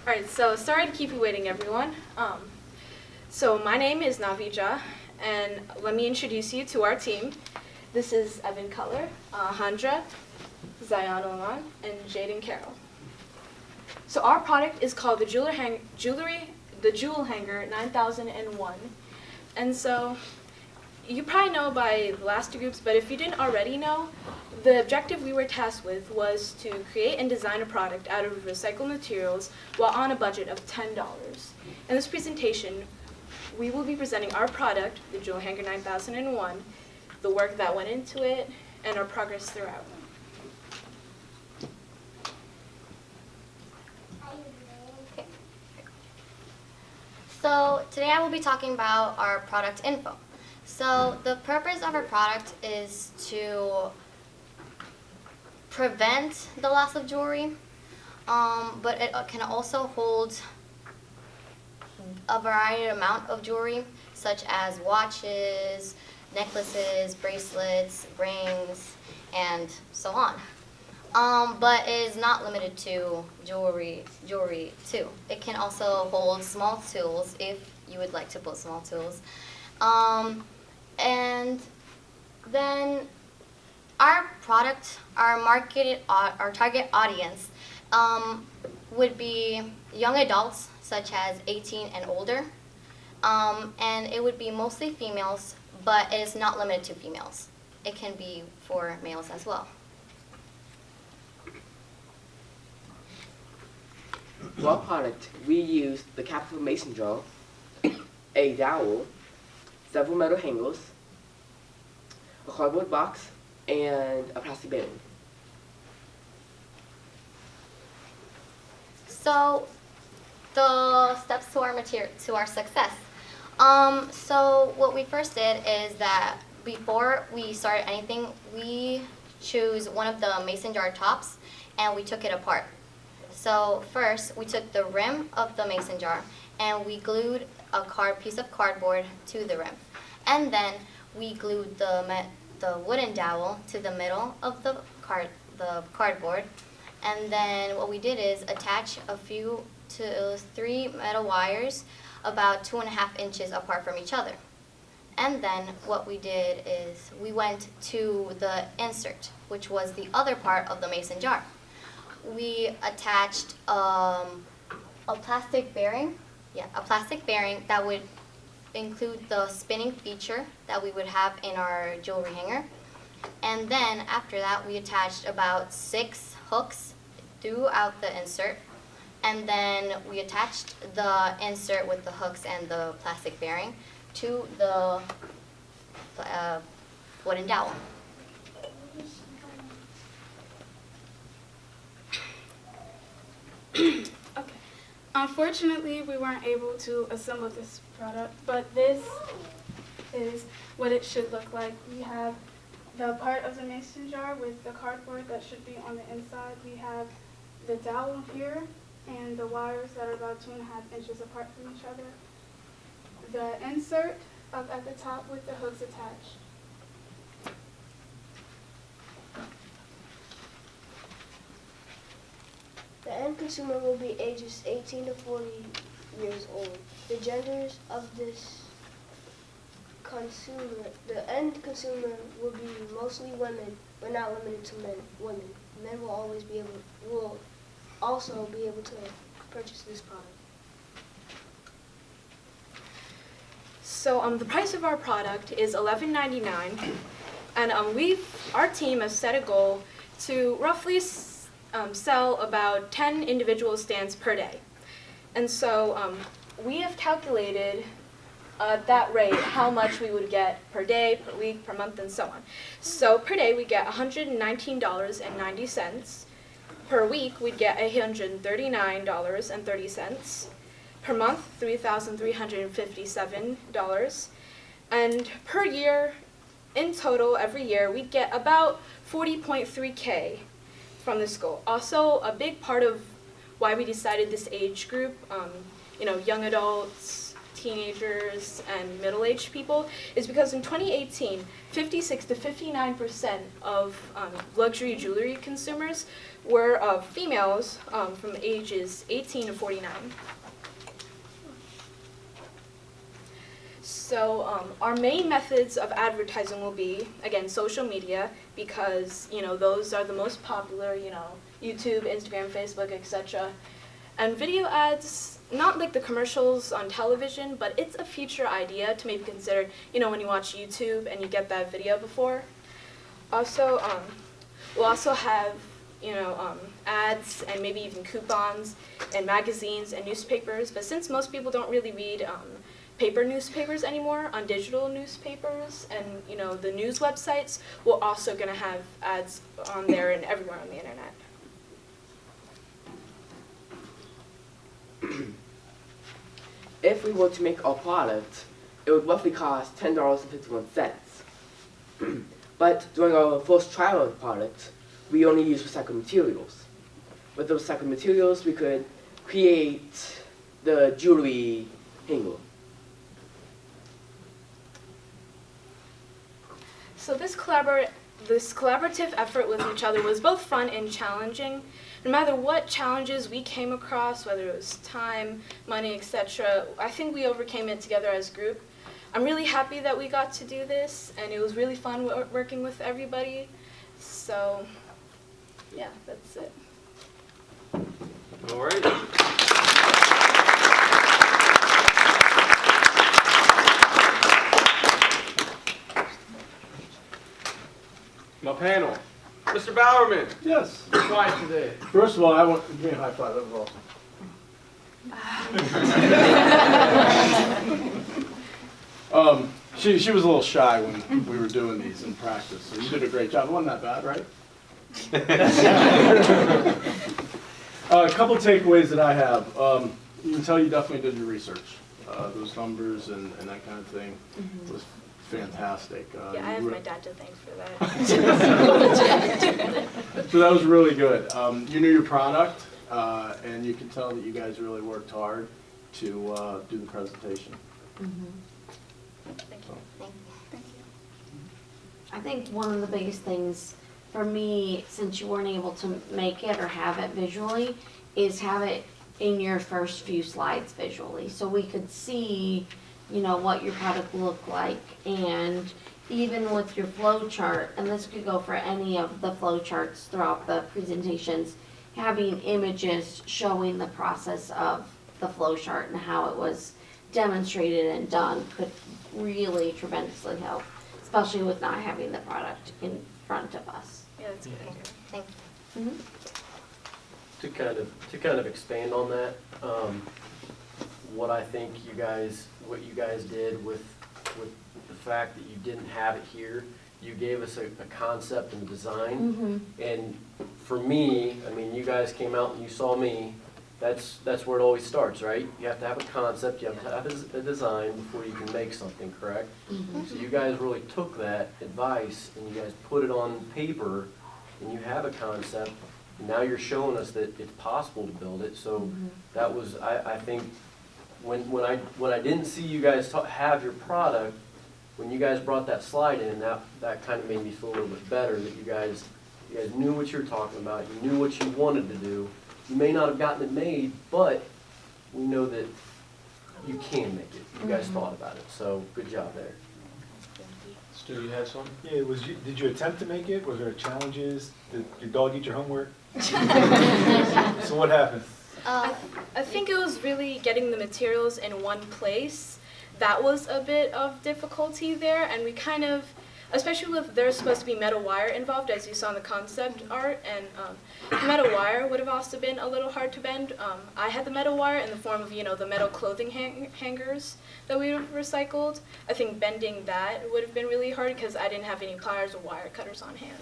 Alright, so sorry to keep you waiting, everyone. So my name is Navija, and let me introduce you to our team. This is Evan Cutler, Handra, Zion Oman, and Jaden Carroll. So our product is called the Jewel Hanger 9001. And so you probably know by the last two groups, but if you didn't already know, the objective we were tasked with was to create and design a product out of recycled materials while on a budget of $10. In this presentation, we will be presenting our product, the Jewel Hanger 9001, the work that went into it, and our progress throughout. So today I will be talking about our product info. So the purpose of our product is to prevent the loss of jewelry, but it can also hold a variety amount of jewelry, such as watches, necklaces, bracelets, rings, and so on. But it is not limited to jewelry too. It can also hold small tools if you would like to put small tools. And then our product, our target audience would be young adults such as 18 and older. And it would be mostly females, but it is not limited to females. It can be for males as well. For our product, we used the Capital Mason jar, a dowel, several metal hangers, a cardboard box, and a plastic bearing. So, the steps to our success. So what we first did is that before we started anything, we chose one of the mason jar tops and we took it apart. So first, we took the rim of the mason jar and we glued a piece of cardboard to the rim. And then we glued the wooden dowel to the middle of the cardboard. And then what we did is attach three metal wires about 2.5 inches apart from each other. And then what we did is we went to the insert, which was the other part of the mason jar. We attached a plastic bearing that would include the spinning feature that we would have in our jewelry hanger. And then after that, we attached about 6 hooks throughout the insert. And then we attached the insert with the hooks and the plastic bearing to the wooden dowel. Okay. Unfortunately, we weren't able to assemble this product, but this is what it should look like. We have the part of the mason jar with the cardboard that should be on the inside. We have the dowel here and the wires that are about 2.5 inches apart from each other. The insert up at the top with the hooks attached. The end consumer will be ages 18 to 40 years old. The genders of this the end consumer will be mostly women, but not limited to women. Men will also be able to purchase this product. So the price of our product is $11.99, and our team has set a goal to roughly sell about 10 individual stands per day. And so we have calculated that rate, how much we would get per day, per week, per month, and so on. So per day we get $119.90. Per week we'd get $139.30. Per month, $3,357. And per year, in total, every year, we'd get about $40.3K from this goal. Also, a big part of why we decided this age group, young adults, teenagers, and middle-aged people, is because in 2018, 56 to 59% of luxury jewelry consumers were of females from ages 18 to 49. So our main methods of advertising will be, again, social media, because, you know, those are the most popular, you know, YouTube, Instagram, Facebook, etc. And video ads, not like the commercials on television, but it's a future idea to maybe consider, you know, when you watch YouTube and you get that video before. Also, we'll also have, you know, ads and maybe even coupons in magazines and newspapers, but since most people don't really read paper newspapers anymore, on digital newspapers and, you know, the news websites, we're also going to have ads on there and everywhere on the internet. If we were to make our product, it would roughly cost $10.51. But during our first trial of the product, we only used recycled materials. With the recycled materials, we could create the jewelry hanger. So this collaborative effort with each other was both fun and challenging. No matter what challenges we came across, whether it was time, money, etc., I think we overcame it together as a group. I'm really happy that we got to do this, and it was really fun working with everybody. So, yeah, that's it. All right. My panel. Mr. Bowerman. Yes. Quiet today. First of all, I want to give me a high five. That was awesome. She was a little shy when we were doing these in practice, so you did a great job. It wasn't that bad, right? A couple takeaways that I have. You can tell you definitely did your research. Those numbers and that kind of thing was fantastic. Yeah, I have my dad to thank for that. So that was really good. You knew your product, and you can tell that you guys really worked hard to do the presentation. Thank you. I think one of the biggest things for me, since you weren't able to make it or have it visually, is have it in your first few slides visually. So we could see, you know, what your product looked like, and even with your flow chart, and this could go for any of the flow charts throughout the presentations, having images showing the process of the flow chart and how it was demonstrated and done could really tremendously help, especially with not having the product in front of us. Yeah, that's a good idea. Thank you. Mm-hmm. To kind of expand on that, what I think what you guys did with the fact that you didn't have it here, you gave us a concept and design. And for me, I mean, you guys came out and you saw me. That's where it always starts, right? You have to have a concept, you have to have a design before you can make something, correct? So you guys really took that advice and you guys put it on paper, and you have a concept. And now you're showing us that it's possible to build it. So that was, I think, when I didn't see you guys have your product, when you guys brought that slide in, that kind of made me feel a little bit better that you guys knew what you were talking about, you knew what you wanted to do. You may not have gotten it made, but we know that you can make it. You guys thought about it, so good job there. Stu, you had something? Yeah, did you attempt to make it? Was there challenges? Did your dog eat your homework? So what happened? I think it was really getting the materials in one place. That was a bit of difficulty there, and we kind of, especially with there's supposed to be metal wire involved, as you saw in the concept art, and metal wire would have also been a little hard to bend. I had the metal wire in the form of, you know, the metal clothing hangers that we would have recycled. I think bending that would have been really hard because I didn't have any pliers or wire cutters on hand.